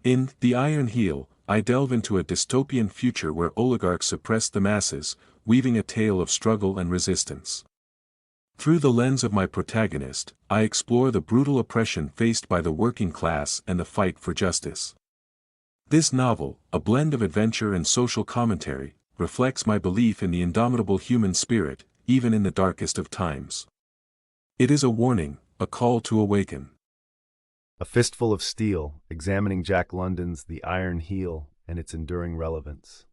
In The Iron Heel, I delve into a dystopian future where oligarchs suppress the masses, weaving a tale of struggle and resistance. Through the lens of my protagonist, I explore the brutal oppression faced by the working class and the fight for justice. This novel, a blend of adventure and social commentary, reflects my belief in the indomitable human spirit, even in the darkest of times. It is a warning, a call to awaken. A Fistful of Steel, examining Jack London's The Iron Heel and its enduring relevance.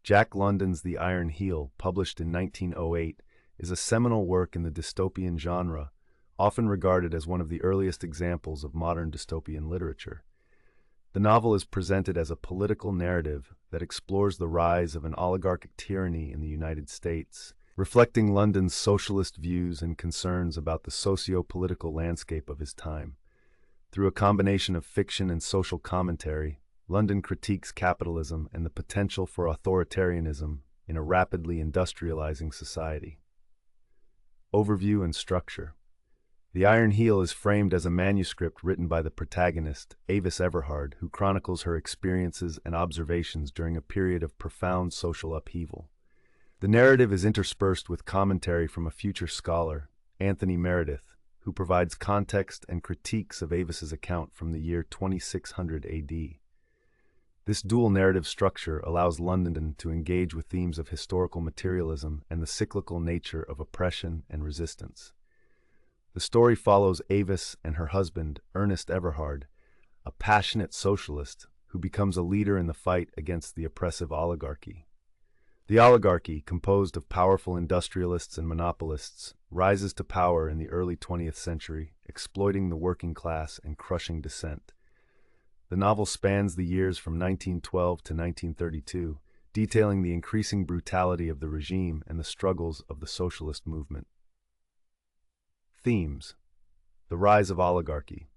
Jack London's The Iron Heel, published in 1908, is a seminal work in the dystopian genre, often regarded as one of the earliest examples of modern dystopian literature. The novel is presented as a political narrative that explores the rise of an oligarchic tyranny in the United States, reflecting London's socialist views and concerns about the socio-political landscape of his time. Through a combination of fiction and social commentary, London critiques capitalism and the potential for authoritarianism in a rapidly industrializing society. Overview and structure. The Iron Heel is framed as a manuscript written by the protagonist, Avis Everhard, who chronicles her experiences and observations during a period of profound social upheaval. The narrative is interspersed with commentary from a future scholar, Anthony Meredith, who provides context and critiques of Avis's account from the year 2600 AD. This dual narrative structure allows London to engage with themes of historical materialism and the cyclical nature of oppression and resistance. The story follows Avis and her husband, Ernest Everhard, a passionate socialist who becomes a leader in the fight against the oppressive oligarchy. The oligarchy, composed of powerful industrialists and monopolists, rises to power in the early 20th century, exploiting the working class and crushing dissent. The novel spans the years from 1912 to 1932, detailing the increasing brutality of the regime and the struggles of the socialist movement. Themes. The rise of oligarchy.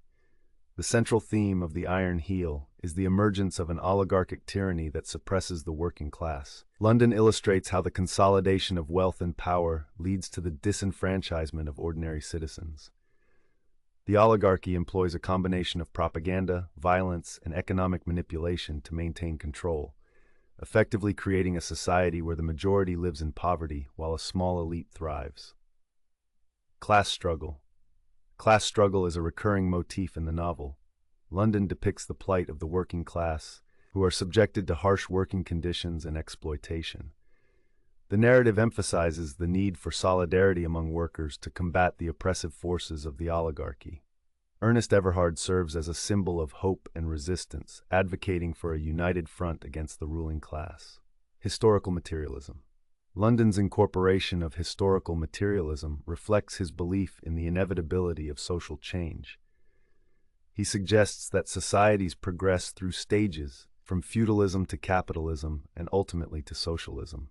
The central theme of The Iron Heel is the emergence of an oligarchic tyranny that suppresses the working class. London illustrates how the consolidation of wealth and power leads to the disenfranchisement of ordinary citizens. The oligarchy employs a combination of propaganda, violence, and economic manipulation to maintain control, effectively creating a society where the majority lives in poverty while a small elite thrives. Class struggle. Class struggle is a recurring motif in the novel. London depicts the plight of the working class, who are subjected to harsh working conditions and exploitation. The narrative emphasizes the need for solidarity among workers to combat the oppressive forces of the oligarchy. Ernest Everhard serves as a symbol of hope and resistance, advocating for a united front against the ruling class. Historical materialism. London's incorporation of historical materialism reflects his belief in the inevitability of social change. He suggests that societies progress through stages, from feudalism to capitalism and ultimately to socialism.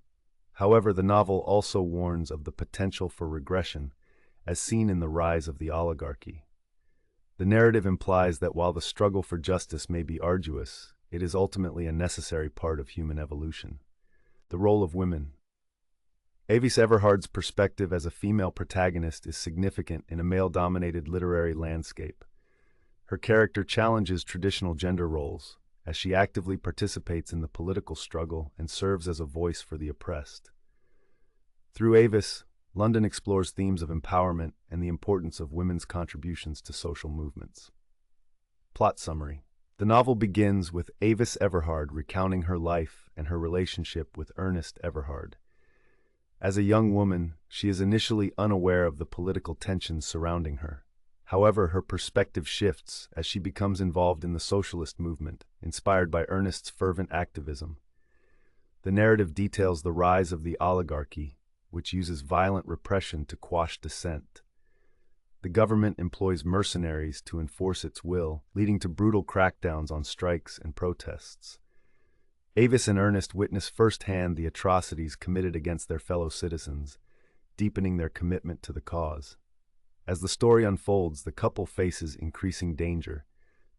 However, the novel also warns of the potential for regression, as seen in the rise of the oligarchy. The narrative implies that while the struggle for justice may be arduous, it is ultimately a necessary part of human evolution. The role of women. Avis Everhard's perspective as a female protagonist is significant in a male-dominated literary landscape. Her character challenges traditional gender roles, as she actively participates in the political struggle and serves as a voice for the oppressed. Through Avis, London explores themes of empowerment and the importance of women's contributions to social movements. Plot summary. The novel begins with Avis Everhard recounting her life and her relationship with Ernest Everhard. As a young woman, she is initially unaware of the political tensions surrounding her. However, her perspective shifts as she becomes involved in the socialist movement, inspired by Ernest's fervent activism. The narrative details the rise of the oligarchy, which uses violent repression to quash dissent. The government employs mercenaries to enforce its will, leading to brutal crackdowns on strikes and protests. Avis and Ernest witness firsthand the atrocities committed against their fellow citizens, deepening their commitment to the cause. As the story unfolds, the couple faces increasing danger.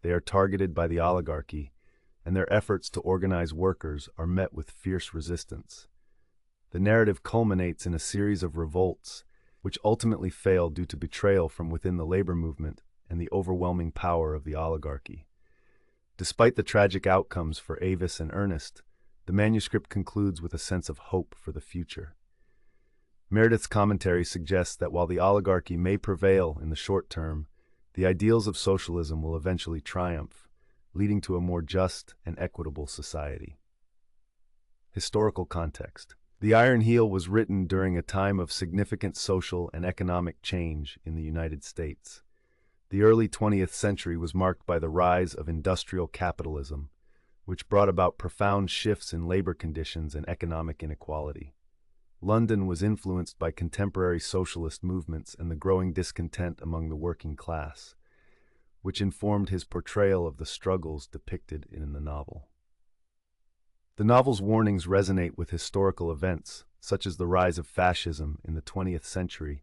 They are targeted by the oligarchy, and their efforts to organize workers are met with fierce resistance. The narrative culminates in a series of revolts, which ultimately fail due to betrayal from within the labor movement and the overwhelming power of the oligarchy. Despite the tragic outcomes for Avis and Ernest, the manuscript concludes with a sense of hope for the future. Meredith's commentary suggests that while the oligarchy may prevail in the short term, the ideals of socialism will eventually triumph, leading to a more just and equitable society. Historical context. The Iron Heel was written during a time of significant social and economic change in the United States. The early 20th century was marked by the rise of industrial capitalism, which brought about profound shifts in labor conditions and economic inequality. London was influenced by contemporary socialist movements and the growing discontent among the working class, which informed his portrayal of the struggles depicted in the novel. The novel's warnings resonate with historical events, such as the rise of fascism in the 20th century,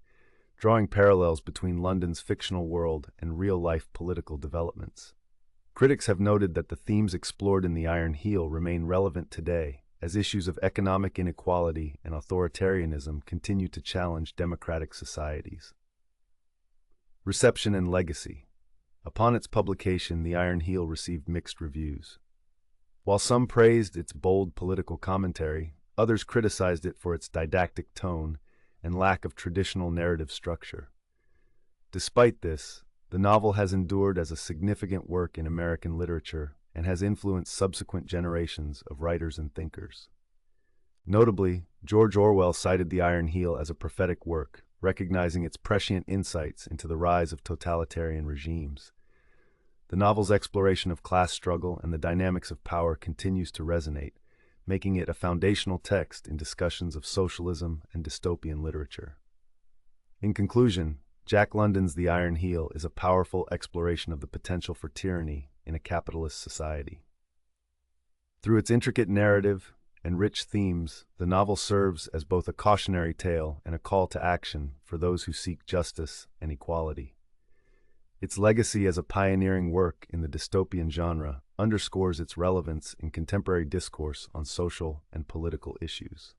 drawing parallels between London's fictional world and real-life political developments. Critics have noted that the themes explored in The Iron Heel remain relevant today, as issues of economic inequality and authoritarianism continue to challenge democratic societies. Reception and legacy. Upon its publication, The Iron Heel received mixed reviews. While some praised its bold political commentary, others criticized it for its didactic tone and lack of traditional narrative structure. Despite this, the novel has endured as a significant work in American literature and has influenced subsequent generations of writers and thinkers. Notably, George Orwell cited The Iron Heel as a prophetic work, recognizing its prescient insights into the rise of totalitarian regimes. The novel's exploration of class struggle and the dynamics of power continues to resonate, making it a foundational text in discussions of socialism and dystopian literature. In conclusion, Jack London's The Iron Heel is a powerful exploration of the potential for tyranny in a capitalist society. Through its intricate narrative and rich themes, the novel serves as both a cautionary tale and a call to action for those who seek justice and equality. Its legacy as a pioneering work in the dystopian genre underscores its relevance in contemporary discourse on social and political issues.